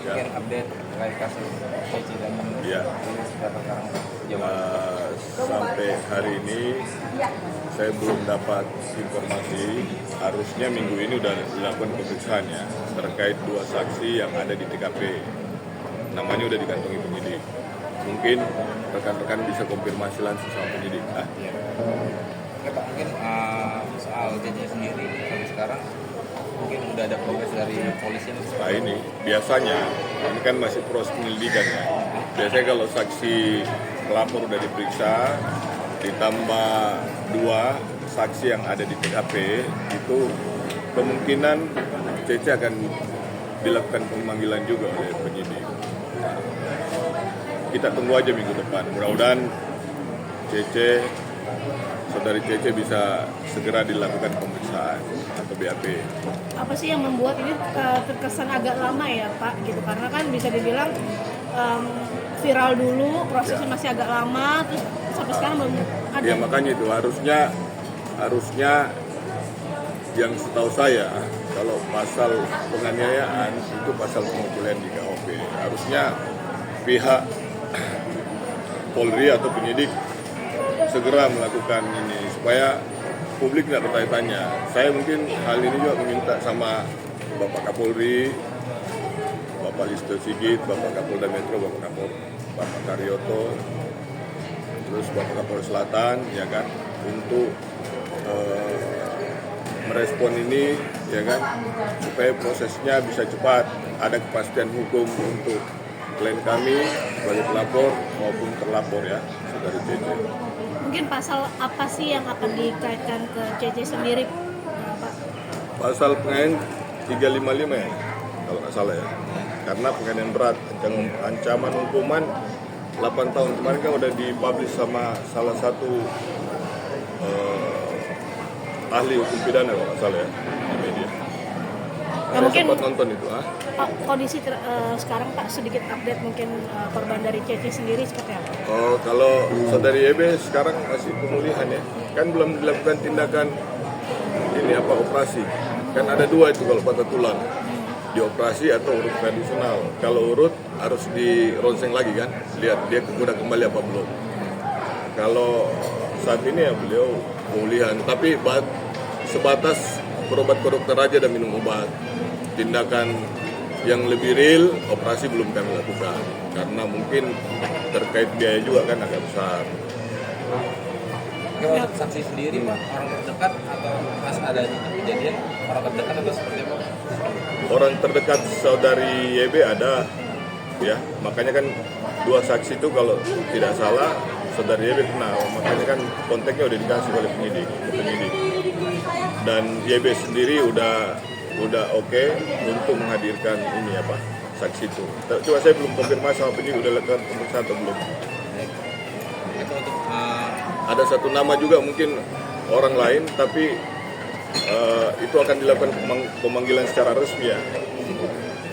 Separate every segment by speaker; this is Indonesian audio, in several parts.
Speaker 1: mungkin update terkait kasus Cici dan
Speaker 2: Ya.
Speaker 1: ini seberapa sekarang sejauh
Speaker 2: Sampai hari ini saya belum dapat informasi. Harusnya minggu ini udah dilakukan pemeriksaan ya terkait 2 saksi yang ada di TKP. Namanya udah dikantongi penyidik. Mungkin rekan-rekan bisa konfirmasi langsung sama penyidik.
Speaker 1: ya. Oke Pak, mungkin soal Cici sendiri sampai sekarang mungkin udah ada progres dari polisi yang
Speaker 2: Nah ini biasanya ini kan masih proses penyelidikan ya. Biasanya kalau saksi pelapor udah diperiksa ditambah 2 saksi yang ada di TKP itu kemungkinan CC akan dilakukan pemanggilan juga oleh penyidik. Kita tunggu aja minggu depan. Mudah-mudahan saudari CC bisa segera dilakukan pemeriksaan atau BAP.
Speaker 3: Apa sih yang membuat ini terkesan agak lama ya Pak gitu, karena kan bisa dibilang viral dulu, prosesnya masih agak lama, terus sampai sekarang belum ada.
Speaker 2: Ya makanya itu harusnya yang setahu saya kalau pasal penganiayaan itu pasal pengukulan di KUP. Harusnya pihak Polri atau penyidik segera melakukan ini supaya publik tidak bertanya-tanya. Saya mungkin hal ini juga meminta sama Bapak Kapolri, Bapak Listio Sigit, Bapak Kapolda Metro, Bapak Karyoto, terus Bapak Kapolres Selatan, ya kan, untuk merespon ini, ya kan, supaya prosesnya bisa cepat, ada kepastian hukum untuk klien kami sebagai pelapor maupun terlapor ya, saudari CC.
Speaker 3: Mungkin pasal apa sih yang akan dikaitkan ke CC sendiri Pak?
Speaker 2: Pasal penganiayaan 355 ya, kalau nggak salah ya. Karena penganiayaan berat, ancaman hukuman 8 tahun. Kemarin kan udah dipublish sama salah satu ahli hukum pidana kalau nggak salah ya, di media.
Speaker 3: Ya,
Speaker 2: Saya
Speaker 3: mungkin
Speaker 2: sempat nonton itu.
Speaker 3: Pak, kondisi sekarang Pak sedikit update mungkin korban dari CC sendiri seperti apa?
Speaker 2: Oh, kalau saudari EB sekarang masih pemulihan ya. Kan belum dilakukan tindakan operasi. Kan ada 2 itu kalau patah tulang. Dioperasi atau urut tradisional. Kalau urut harus dironseng lagi kan. Lihat dia udah kembali apa belum. Kalau saat ini ya beliau pemulihan, tapi sebatas berobat ke dokter aja dan minum obat. Tindakan yang lebih real, operasi belum kami lakukan karena mungkin terkait biaya juga kan agak besar.
Speaker 1: Oke, untuk saksi sendiri Pak, orang terdekat atau pas ada kejadian orang terdekat atau seperti apa?
Speaker 2: Orang terdekat saudari YB ada, ya, makanya kan 2 saksi itu kalau tidak salah saudari YB kenal, makanya kan kontaknya udah dikasih oleh penyidik. Dan YB sendiri udah oke untuk menghadirkan ini saksi itu. Cuma saya belum konfirmasi sama penyidik udah lakukan pemeriksaan atau belum.
Speaker 1: Itu untuk
Speaker 2: Ada 1 nama juga mungkin orang lain, tapi itu akan dilakukan pemanggilan secara resmi ya.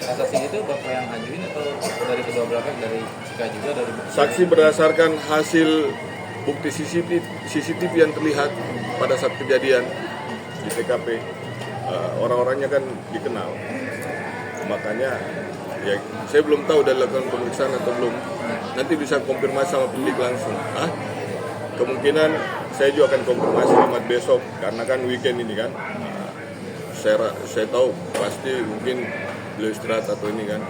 Speaker 1: saksi itu Bapak yang ajuin atau dari kedua belah pihak, dari Cika juga dari
Speaker 2: Saksi berdasarkan hasil bukti CCTV yang terlihat pada saat kejadian di TKP. Orang-orangnya kan dikenal, makanya ya saya belum tahu udah lakukan pemeriksaan atau belum. Nanti bisa konfirmasi sama penyidik langsung. Kemungkinan saya juga akan konfirmasi Jumat besok karena kan weekend ini kan. Saya tahu pasti mungkin beliau istirahat atau ini kan.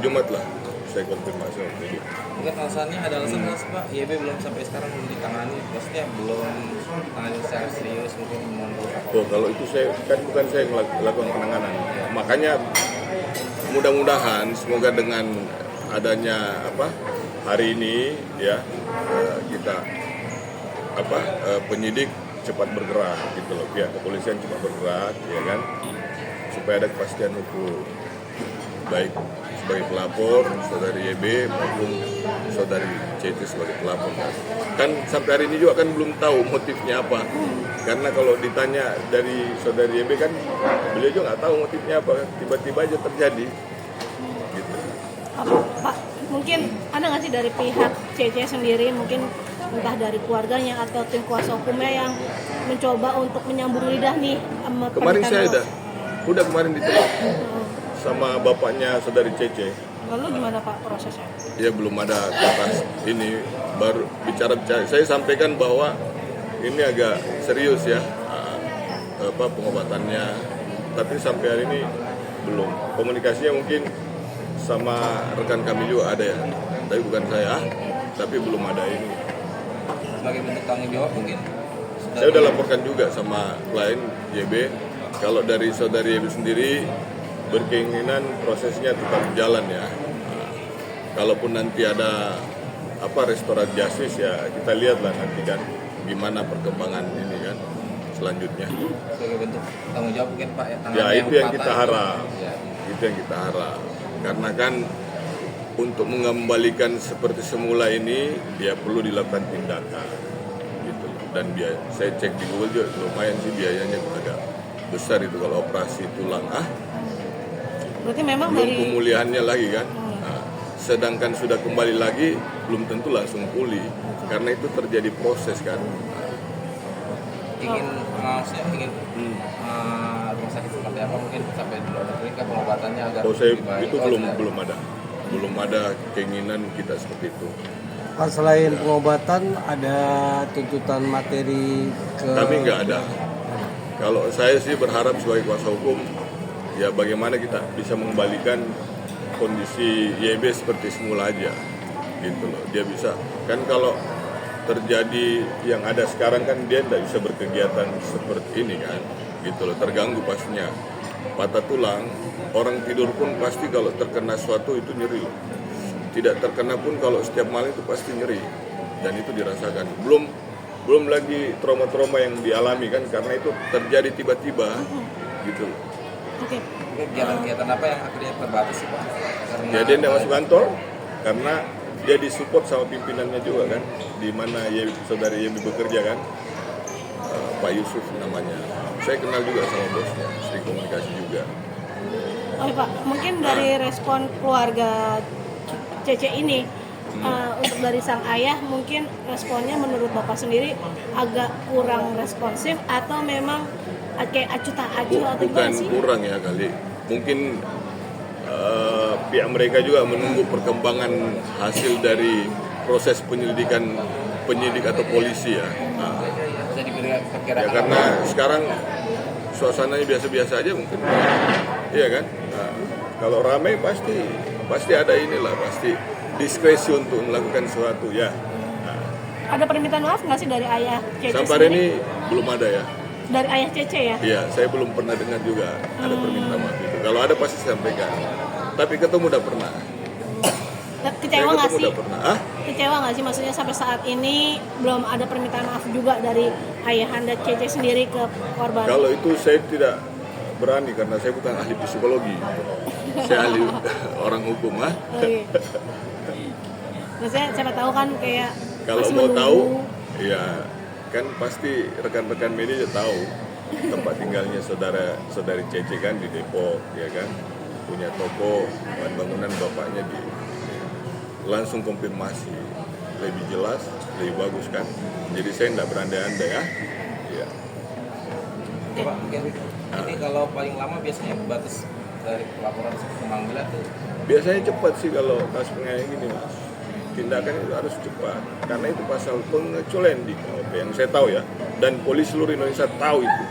Speaker 2: Jumat lah saya konfirmasi sama penyidik.
Speaker 1: mungkin alasannya ada alasan Pak, YB belum sampai sekarang belum ditangani, maksudnya belum tangani secara serius, mungkin menunggu
Speaker 2: Oh, kalau itu bukan saya yang melakukan penanganan. Makanya mudah-mudahan semoga dengan adanya hari ini ya kita penyidik cepat bergerak gitu loh, pihak kepolisian cepat bergerak ya kan, supaya ada kepastian hukum baik sebagai pelapor saudari YB maupun saudari CT sebagai pelapor kan sampai hari ini juga kan belum tahu motifnya apa, karena kalau ditanya dari saudari YB kan beliau juga nggak tahu motifnya apa, tiba-tiba aja terjadi gitu.
Speaker 3: Pak, mungkin ada nggak sih dari pihak CC sendiri, mungkin entah dari keluarganya atau tim kuasa hukumnya yang mencoba untuk menyambung lidah nih
Speaker 2: Kemarin saya udah kemarin ditolak sama bapaknya saudari Cece,
Speaker 3: Lalu gimana Pak prosesnya?
Speaker 2: Ya belum ada kata ini, baru bicara. Saya sampaikan bahwa ini agak serius ya, pengobatannya. Tapi sampai hari ini belum. Komunikasinya mungkin sama rekan kami juga ada ya, tapi bukan saya. Tapi belum ada ini.
Speaker 1: Sebagai bentuk tanggung jawab mungkin.
Speaker 2: Saya udah laporkan juga sama klien YB. Kalau dari saudari YB sendiri berkeinginan prosesnya tetap jalan ya. Nah, kalaupun nanti ada restoran justice ya kita lihatlah nanti kan gimana perkembangan ini kan selanjutnya.
Speaker 1: Sebagai bentuk tanggung jawab mungkin Pak ya.
Speaker 2: Ya itu yang kita
Speaker 1: patah
Speaker 2: harap.
Speaker 1: Ya.
Speaker 2: Itu yang kita harap. Karena kan untuk mengembalikan seperti semula ini ya perlu dilakukan tindakan gitu. Dan saya cek di Google juga lumayan sih biayanya agak besar itu kalau operasi tulang.
Speaker 3: Berarti memang
Speaker 2: Belum
Speaker 3: dari
Speaker 2: pemulihannya lagi kan. Nah, sedangkan sudah kembali lagi belum tentu langsung pulih karena itu terjadi proses kan.
Speaker 1: Ingin rumah sakit seperti apa mungkin sampai dulu ada klinik pengobatannya agar
Speaker 2: Saya
Speaker 1: lebih baik.
Speaker 2: itu belum ada keinginan kita seperti itu.
Speaker 4: Pak, selain pengobatan ada tuntutan materi ke
Speaker 2: Kami nggak ada. Kalau saya sih berharap sebagai kuasa hukum ya bagaimana kita bisa mengembalikan kondisi YB seperti semula aja gitu loh. Dia bisa kan kalau terjadi yang ada sekarang kan dia tidak bisa berkegiatan seperti ini kan gitu loh, terganggu pastinya. Patah tulang, orang tidur pun pasti kalau terkena sesuatu itu nyeri loh. Tidak terkena pun kalau setiap malam itu pasti nyeri dan itu dirasakan. Belum lagi trauma-trauma yang dialami kan karena itu terjadi tiba-tiba gitu.
Speaker 3: Oke.
Speaker 1: Kegiatan apa yang akhirnya terbatas sih Pak? Karena
Speaker 2: Ya dia tidak masuk kantor karena dia disupport sama pimpinannya juga kan, di mana saudari Yemi bekerja kan, Pak Yusuf namanya. Saya kenal juga sama bosnya, sering komunikasi juga.
Speaker 3: Oke Pak, mungkin dari respon keluarga Cece ini untuk dari sang ayah mungkin responnya menurut Bapak sendiri agak kurang responsif atau memang kayak acuh tak acuh atau
Speaker 2: Bukan
Speaker 3: gimana sih?
Speaker 2: kurang ya kali, mungkin pihak mereka juga menunggu perkembangan hasil dari proses penyelidikan penyidik atau polisi ya. Nah,
Speaker 1: bisa
Speaker 2: ya
Speaker 1: diperkirakan
Speaker 2: karena sekarang suasananya biasa-biasa aja mungkin, iya kan? Nah, kalau ramai pasti ada inilah, pasti diskresi untuk melakukan sesuatu ya. Nah,
Speaker 3: Ada permintaan maaf nggak sih dari ayah Cece
Speaker 2: sampai hari
Speaker 3: sendiri?
Speaker 2: ini belum ada ya.
Speaker 3: Dari ayah Cece ya?
Speaker 2: Iya, saya belum pernah dengar juga ada permintaan maaf itu. Kalau ada pasti saya sampaikan. Tapi ketemu udah pernah.
Speaker 3: Kecewa nggak sih?
Speaker 2: Udah pernah.
Speaker 3: Kecewa nggak sih maksudnya sampai saat ini belum ada permintaan maaf juga dari ayahanda Cece sendiri ke korban?
Speaker 2: Kalau itu saya tidak berani karena saya bukan ahli psikologi. Saya ahli orang hukum
Speaker 3: Oke. Maksudnya siapa tahu kan kayak
Speaker 2: Kalau
Speaker 3: masih
Speaker 2: mau
Speaker 3: menunggu.
Speaker 2: tahu, ya kan pasti rekan-rekan media tahu tempat tinggalnya saudari Cece kan di Depok, ya kan, punya toko bahan bangunan bapaknya langsung konfirmasi lebih jelas, lebih bagus kan. Jadi saya tidak berandai-andai ya. Ya.
Speaker 1: Pak, mungkin ini kalau paling lama biasanya batas dari pelaporan pemanggilan tuh
Speaker 2: Biasanya cepat sih kalau kasus penganiayaan gini mas. Tindakan itu harus cepat karena itu pasal pengecualian di KUHP yang saya tahu ya, dan polisi seluruh Indonesia tahu itu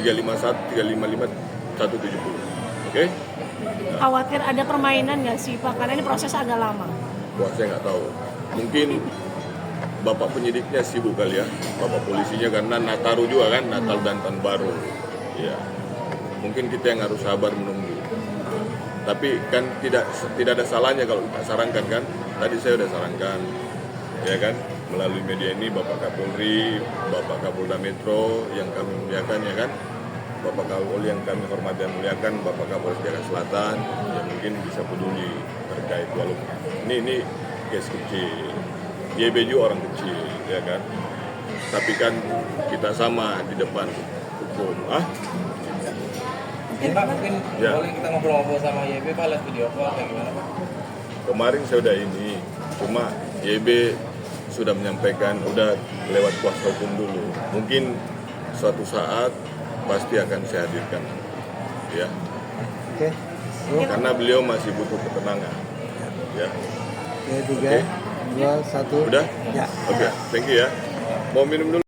Speaker 2: 351, 355, 170. Oke?
Speaker 3: Khawatir ada permainan nggak sih Pak? Karena ini proses agak lama.
Speaker 2: Wah saya nggak tahu. Mungkin bapak penyidiknya sibuk kali ya, bapak polisinya karena Nataru juga kan, Natal dan Tahun Baru. Ya, mungkin kita yang harus sabar menunggu. Tapi kan tidak ada salahnya kalau kita sarankan kan. Tadi saya sudah sarankan, ya kan, melalui media ini Bapak Kapolri, Bapak Kapolda Metro yang kami muliakan ya kan, Bapak Kapolri yang kami hormati dan muliakan, Bapak Kapolres Jakarta Selatan yang mungkin bisa peduli terkait walaupun ini case kecil, YB juga orang kecil, ya kan. Tapi kan kita sama di depan hukum,
Speaker 1: Pak, mungkin
Speaker 2: Ya.
Speaker 1: boleh kita ngobrol-ngobrol sama YB Pak, lihat video call kayak gimana Pak?
Speaker 2: Kemarin saya udah ini, cuma YB sudah menyampaikan udah lewat kuasa hukum dulu. Mungkin suatu saat pasti akan saya hadirkan, ya.
Speaker 4: Oke.
Speaker 2: karena beliau masih butuh ketenangan. Ya.
Speaker 4: Oke, 3, 2, 1.
Speaker 2: Udah?
Speaker 4: Ya.
Speaker 2: Oke, thank you ya. Mau minum dulu?